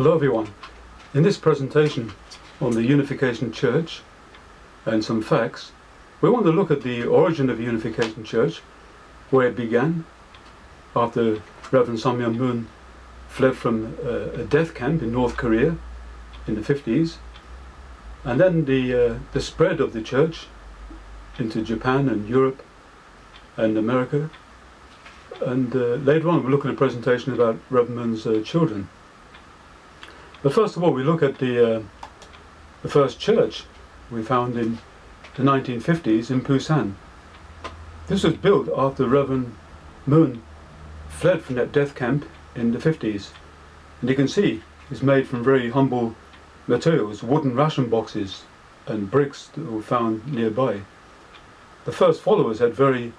Hello everyone. In this presentation on the Unification Church and some facts, we want to look at the origin of Unification Church, where it began after Reverend Sun Myung Moon fled from a death camp in North Korea in the 50s, and then the spread of the church into Japan and Europe and America, and later on we'll look at a presentation about Reverend Moon's children. But first of all, we look at the first church we found in the 1950s in Busan. This was built after Reverend Moon fled from that death camp in the 50s. And you can see it's made from very humble materials, wooden ration boxes and bricks that were found nearby. The first followers had very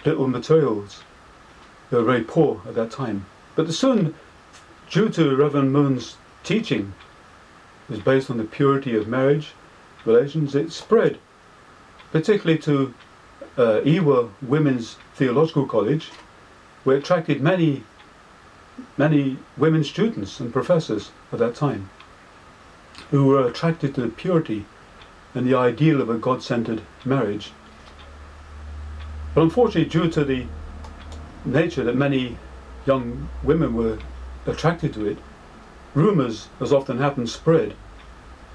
little materials. They were very poor at that time. But soon, due to Reverend Moon's teaching, it was based on the purity of marriage relations, it spread, particularly to Iwa Women's Theological College, where it attracted many women students and professors at that time, who were attracted to the purity and the ideal of a God-centered marriage. But unfortunately, due to the nature that many young women were attracted to it, rumours, as often happens, spread,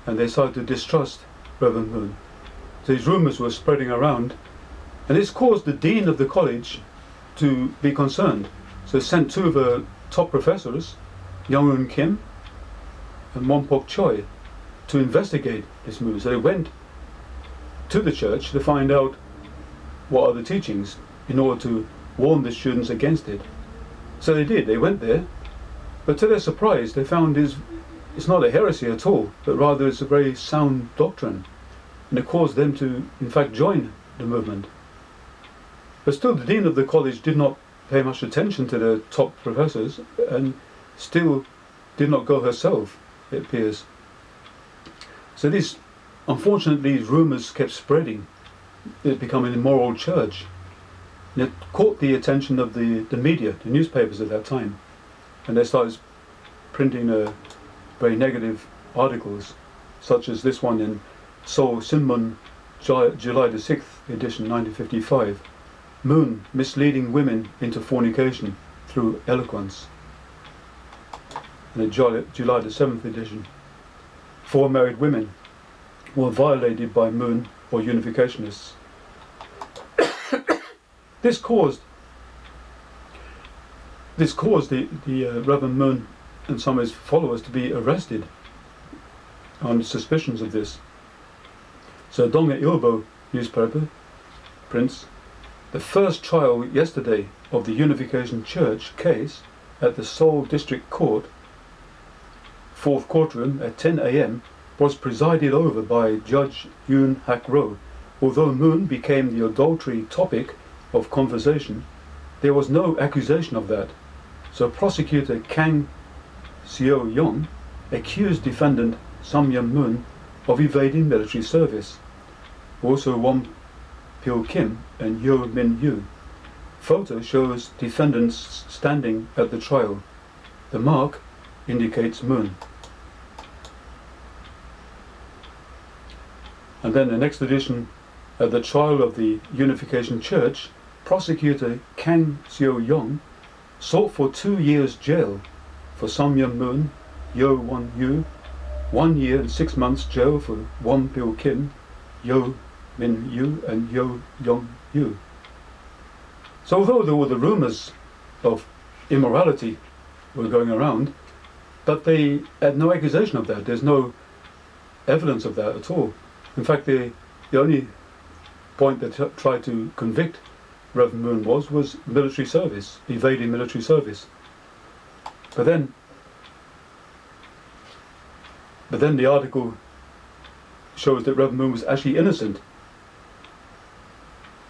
and they started to distrust Reverend Moon. So these rumours were spreading around, and this caused the dean of the college to be concerned. So he sent two of her top professors, Young-eun Kim and Won-pok Choi, to investigate this move. So they went to the church to find out what are the teachings in order to warn the students against it. So they did. They went there, but to their surprise they found it's not a heresy at all, but rather it's a very sound doctrine, and it caused them to in fact join the movement. But still the dean of the college did not pay much attention to the top professors, and still did not go herself, it appears. So unfortunately these rumours kept spreading, it became an immoral church, and it caught the attention of the media, the newspapers at that time, and they started printing very negative articles, such as this one in Seoul Sinmun, July the 6th edition, 1955. Moon misleading women into fornication through eloquence. And in July the 7th edition, 4 married women were violated by Moon or Unificationists. This caused the Reverend Moon and some of his followers to be arrested on suspicions of this. So Donghae Ilbo newspaper prints, the first trial yesterday of the Unification Church case at the Seoul District Court, 4th courtroom at 10 a.m. was presided over by Judge Yoon Hak-ro. Although Moon became the adultery topic of conversation, there was no accusation of that. So prosecutor Kang Seo-young accused defendant Sun Myung Moon of evading military service. Also Won-pil Kim and Yo Min-yu. Photo shows defendants standing at the trial. The mark indicates Moon. And then the next edition, at the trial of the Unification Church, prosecutor Kang Seo-young sought for 2 years jail for Sun Myung Moon, Yo Won-yu, 1 year and 6 months jail for Won-pil Kim, Yo Min-yu and Yo Young-yu. So although there were the rumours of immorality were going around, but they had no accusation of that. There's no evidence of that at all. In fact, the only point they tried to convict Reverend Moon was military service, evading military service. But then the article shows that Reverend Moon was actually innocent.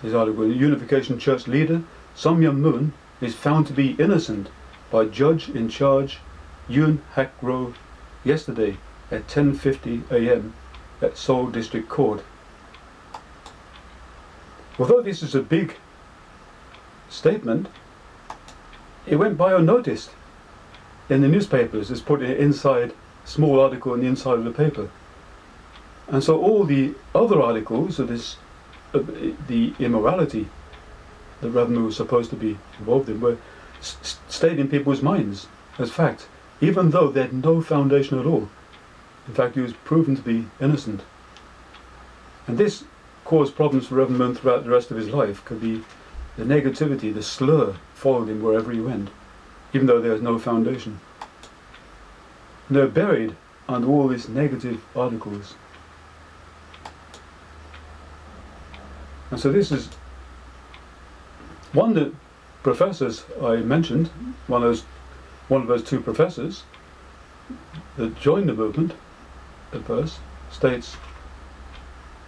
This article, the Unification Church leader Sun Myung Moon is found to be innocent by judge in charge Yoon Hak-ro yesterday at 10:50 a.m. at Seoul District Court. Although this is a big statement, it went by unnoticed. in the newspapers. It's put inside, small article in the inside of the paper. And so all the other articles of this, the immorality that Reverend Moon was supposed to be involved in, were stayed in people's minds as fact, even though they had no foundation at all. In fact, he was proven to be innocent. And this caused problems for Reverend Moon throughout the rest of his life. Could be the negativity, the slur followed him wherever he went, even though there was no foundation. And they're buried under all these negative articles. And so this is one of the professors I mentioned, one of those two professors that joined the movement at first, states,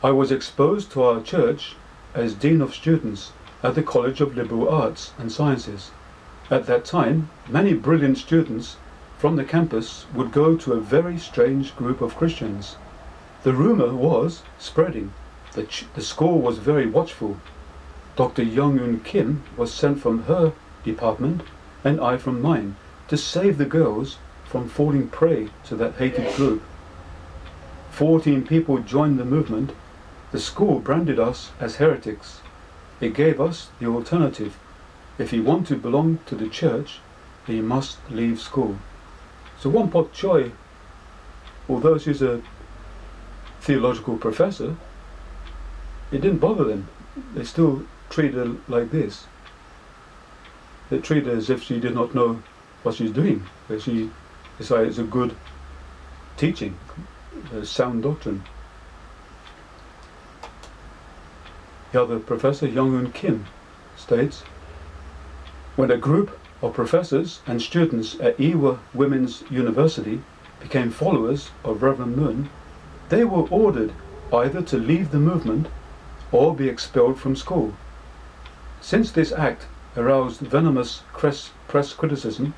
"I was exposed to our church as Dean of Students at the College of Liberal Arts and Sciences. At that time, many brilliant students from the campus would go to a very strange group of Christians. The rumor was spreading. The school was very watchful. Dr. Young-Eun Kim was sent from her department and I from mine to save the girls from falling prey to that hated group. 14 people joined the movement. The school branded us as heretics. It gave us the alternative. If you want to belong to the church, then you must leave school." So Won Pot Choi, although she's a theological professor, it didn't bother them. They still treated her like this. They treated her as if she did not know what she's doing. But she decided it's a good teaching, a sound doctrine. The other professor, Young-Eun Kim, states, "When a group of professors and students at Ewha Women's University became followers of Reverend Moon, they were ordered either to leave the movement or be expelled from school. Since this act aroused venomous press criticism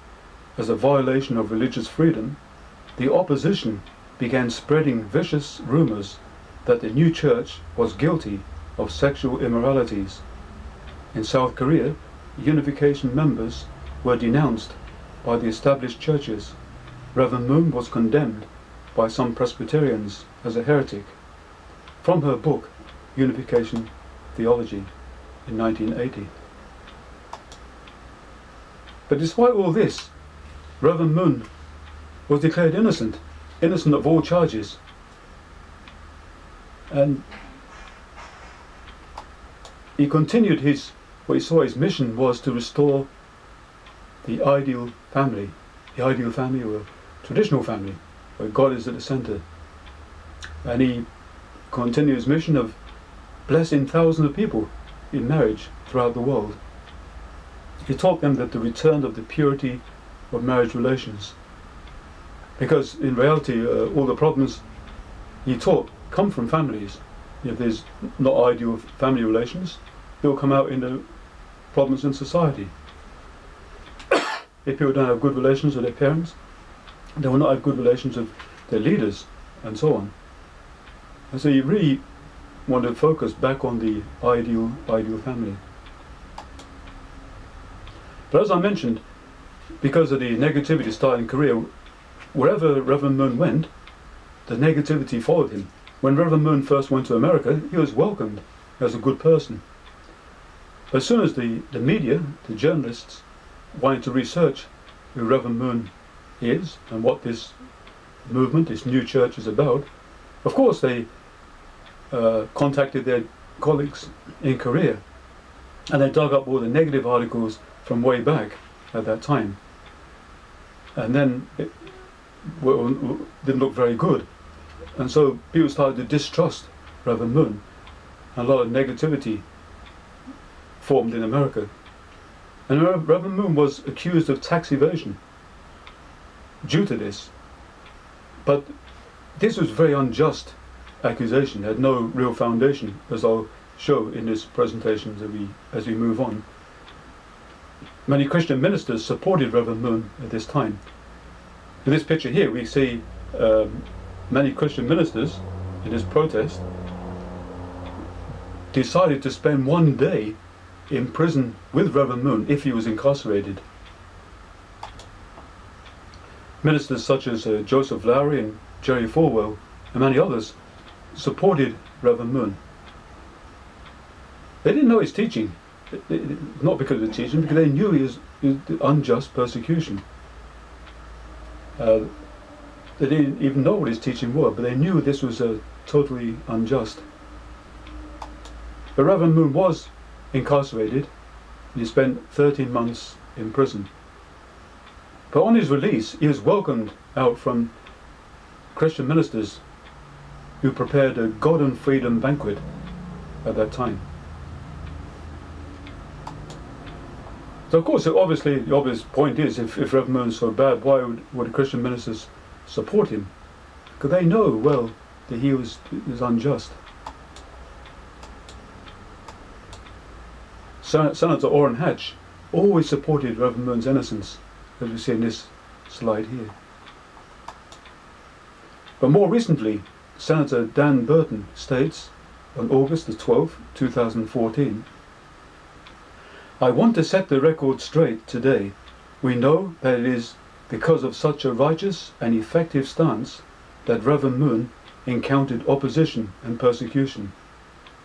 as a violation of religious freedom, the opposition began spreading vicious rumors that the new church was guilty of sexual immoralities. In South Korea, Unification members were denounced by the established churches. Reverend Moon was condemned by some Presbyterians as a heretic." From her book, Unification Theology, in 1980. But despite all this, Reverend Moon was declared innocent of all charges. And he continued what he saw his mission was to restore the ideal family or traditional family, where God is at the center. And he continued his mission of blessing thousands of people in marriage throughout the world. He taught them that the return of the purity of marriage relations, because in reality all the problems he taught come from families. If there's not ideal family relations, they'll come out into problems in society. If people don't have good relations with their parents, they will not have good relations with their leaders, and so on. And so you really want to focus back on the ideal family. But as I mentioned, because of the negativity starting in Korea, wherever Reverend Moon went, the negativity followed him. When Reverend Moon first went to America, he was welcomed as a good person. But as soon as the media, the journalists, wanted to research who Reverend Moon is and what this movement, this new church is about, of course they contacted their colleagues in Korea, and they dug up all the negative articles from way back at that time. And then it didn't look very good. And so people started to distrust Reverend Moon. And a lot of negativity formed in America. And Reverend Moon was accused of tax evasion due to this. But this was a very unjust accusation. It had no real foundation, as I'll show in this presentation as we move on. Many Christian ministers supported Reverend Moon at this time. In this picture here we see many Christian ministers in this protest decided to spend one day in prison with Reverend Moon if he was incarcerated. Ministers such as Joseph Lowry and Jerry Falwell and many others supported Reverend Moon. They didn't know his teaching, not because of the teaching, because they knew he was unjust persecution. They didn't even know what his teaching was, but they knew this was totally unjust. But Reverend Moon was incarcerated, and he spent 13 months in prison. But on his release, he was welcomed out from Christian ministers who prepared a God and Freedom banquet at that time. So of course, obviously, the obvious point is, if Reverend Moon's so bad, why would the Christian ministers support him? Because they know well that he was unjust. Senator Orrin Hatch always supported Reverend Moon's innocence, as we see in this slide here. But more recently, Senator Dan Burton states on August the 12th, 2014, "I want to set the record straight today. We know that it is because of such a righteous and effective stance that Reverend Moon encountered opposition and persecution,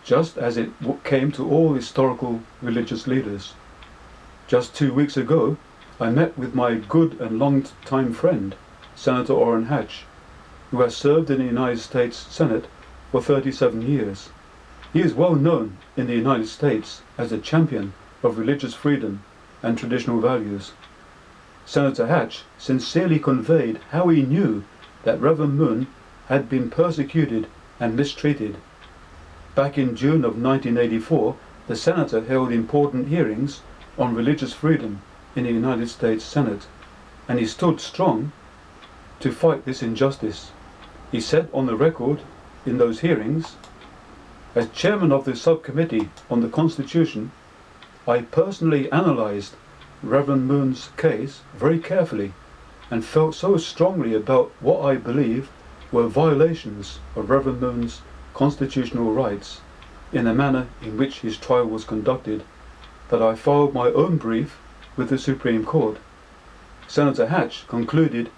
just as it came to all historical religious leaders. Just 2 weeks ago, I met with my good and long-time friend, Senator Orrin Hatch, who has served in the United States Senate for 37 years. He is well known in the United States as a champion of religious freedom and traditional values. Senator Hatch sincerely conveyed how he knew that Reverend Moon had been persecuted and mistreated. Back in June of 1984, the senator held important hearings on religious freedom in the United States Senate, and he stood strong to fight this injustice. He said on the record in those hearings, "As chairman of the subcommittee on the Constitution, I personally analyzed Reverend Moon's case very carefully and felt so strongly about what I believe were violations of Reverend Moon's constitutional rights in the manner in which his trial was conducted that I filed my own brief with the Supreme Court." Senator Hatch concluded,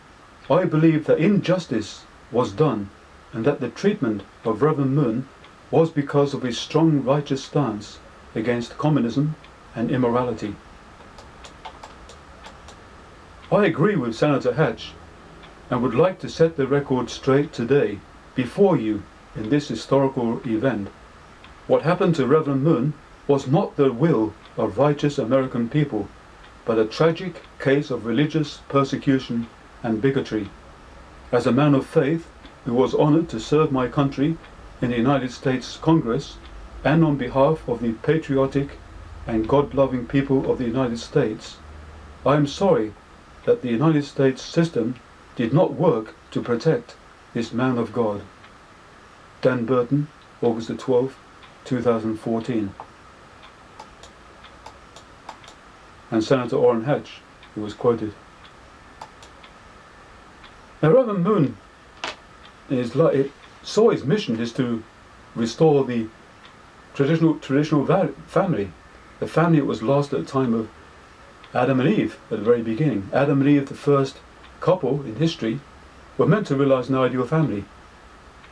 "I believe that injustice was done and that the treatment of Reverend Moon was because of his strong righteous stance against communism and immorality." I agree with Senator Hatch and would like to set the record straight today before you in this historical event. What happened to Reverend Moon was not the will of righteous American people, but a tragic case of religious persecution and bigotry. As a man of faith who was honored to serve my country in the United States Congress and on behalf of the patriotic and God-loving people of the United States, I am sorry that the United States system did not work to protect this man of God. Dan Burton, August the 12th, 2014. And Senator Orrin Hatch, who was quoted. Now Reverend Moon saw his mission is to restore the traditional family, the family that was lost at the time of Adam and Eve at the very beginning. Adam and Eve, the first couple in history, were meant to realize an ideal family,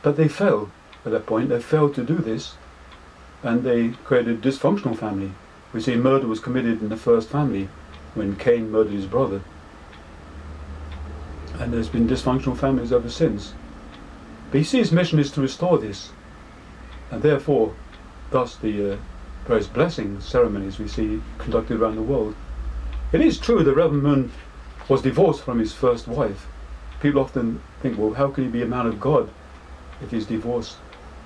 but they failed at that point. They failed to do this, and they created a dysfunctional family. We see murder was committed in the first family when Cain murdered his brother, and there's been dysfunctional families ever since. But you see, his mission is to restore this, and therefore, thus the various blessing ceremonies we see conducted around the world. It is true that Reverend Moon was divorced from his first wife. People often think, well, how can he be a man of God if he's divorced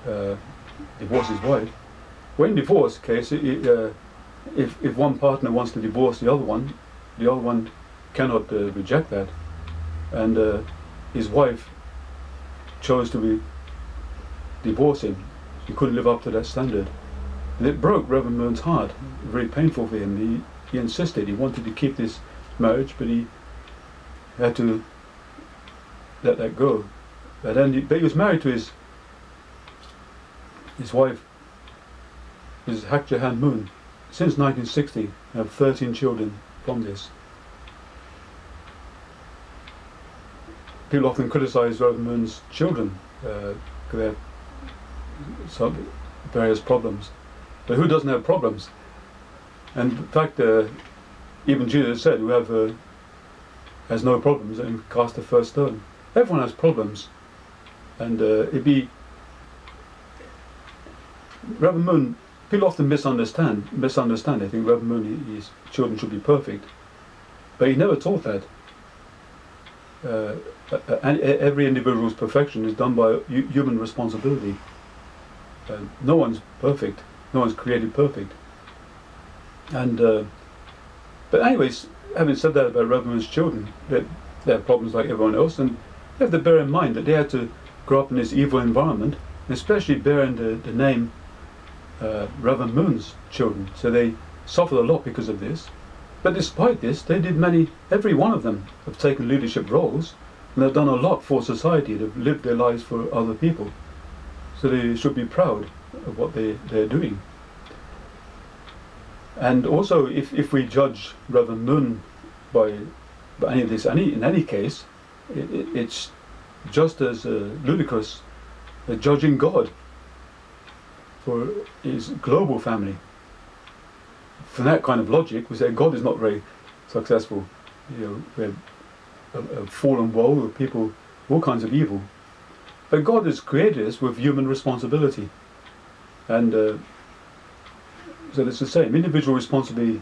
his wife? Well, in divorce case, if one partner wants to divorce the other one cannot reject that. And his wife chose to divorce him. She couldn't live up to that standard. And it broke Reverend Moon's heart. Very painful for him. He insisted, he wanted to keep this marriage, but he had to let that go. But he was married to his wife, Mrs. Hak Jahan Moon, since 1960, and have 13 children from this. people often criticize Reverend Moon's children because they have some various problems. But who doesn't have problems? And in fact, even Jesus said, whoever has no problems, and cast the first stone. Everyone has problems. And it'd be... Reverend Moon, people often misunderstand. They think Reverend Moon, his children should be perfect. But he never taught that. Every individual's perfection is done by human responsibility. No one's perfect. No one's created perfect. And but anyways, having said that about Reverend Moon's children, they have problems like everyone else, and you have to bear in mind that they had to grow up in this evil environment, especially bearing the name Reverend Moon's children. So they suffered a lot because of this. But despite this, they did every one of them have taken leadership roles, and they've done a lot for society. They've lived their lives for other people. So they should be proud of what they're doing. And also, if we judge Reverend Moon by any of this, in any case, it's just as ludicrous as judging God for his global family. From that kind of logic, we say God is not very successful. We're a fallen world with people, all kinds of evil. But God has created us with human responsibility. And so it's the same. Individual responsibility,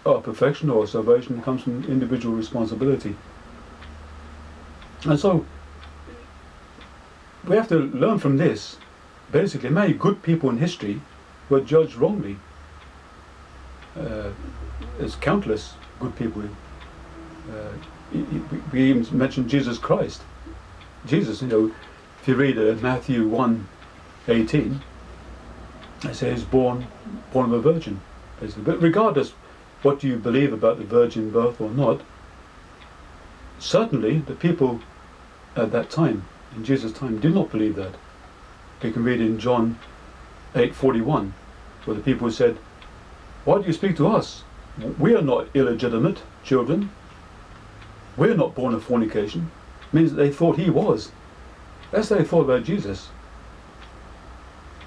perfection or salvation comes from individual responsibility. And so we have to learn from this. Basically, many good people in history were judged wrongly. There's countless good people. We even mentioned Jesus Christ. Jesus, if you read Matthew 1:18, it says born of a virgin, basically. But regardless what you believe about the virgin birth or not, certainly the people at that time, in Jesus' time, did not believe that. You can read in John 8:41, where the people said, "Why do you speak to us? We are not illegitimate children. We're not born of fornication." It means that they thought he was. That's what they thought about Jesus.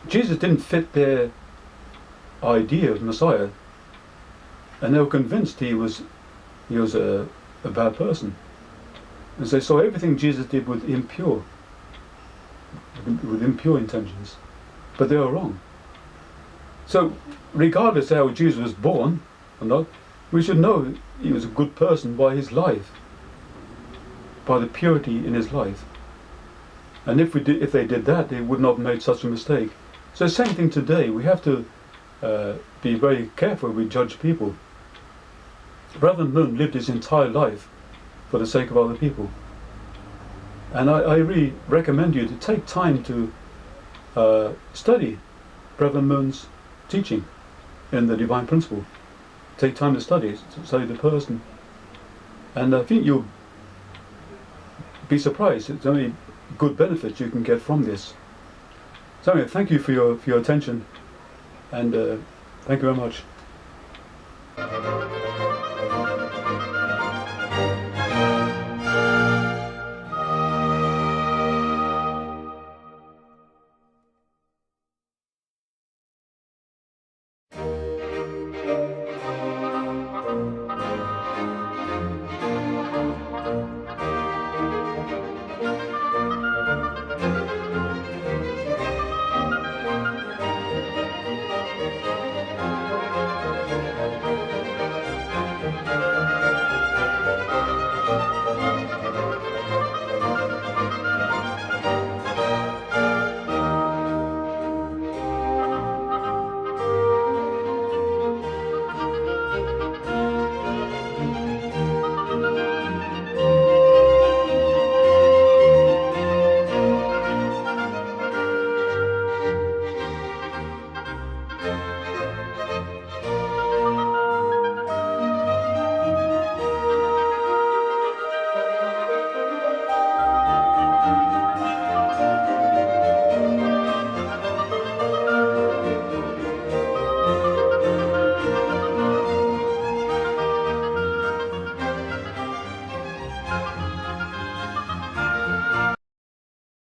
Jesus didn't fit their idea of Messiah, and they were convinced he was a bad person. And they saw everything Jesus did with impure intentions. But they were wrong. So, regardless of how Jesus was born or not, we should know he was a good person by his life, by the purity in his life. And if they did that, they would not have made such a mistake. So, same thing today. We have to be very careful when we judge people. Reverend Moon lived his entire life for the sake of other people. And I really recommend you to take time to study Reverend Moon's teaching in the Divine Principle. Take time to study the person. And I think you'll be surprised at how many good benefits you can get from this. So anyway, thank you for your attention, and thank you very much.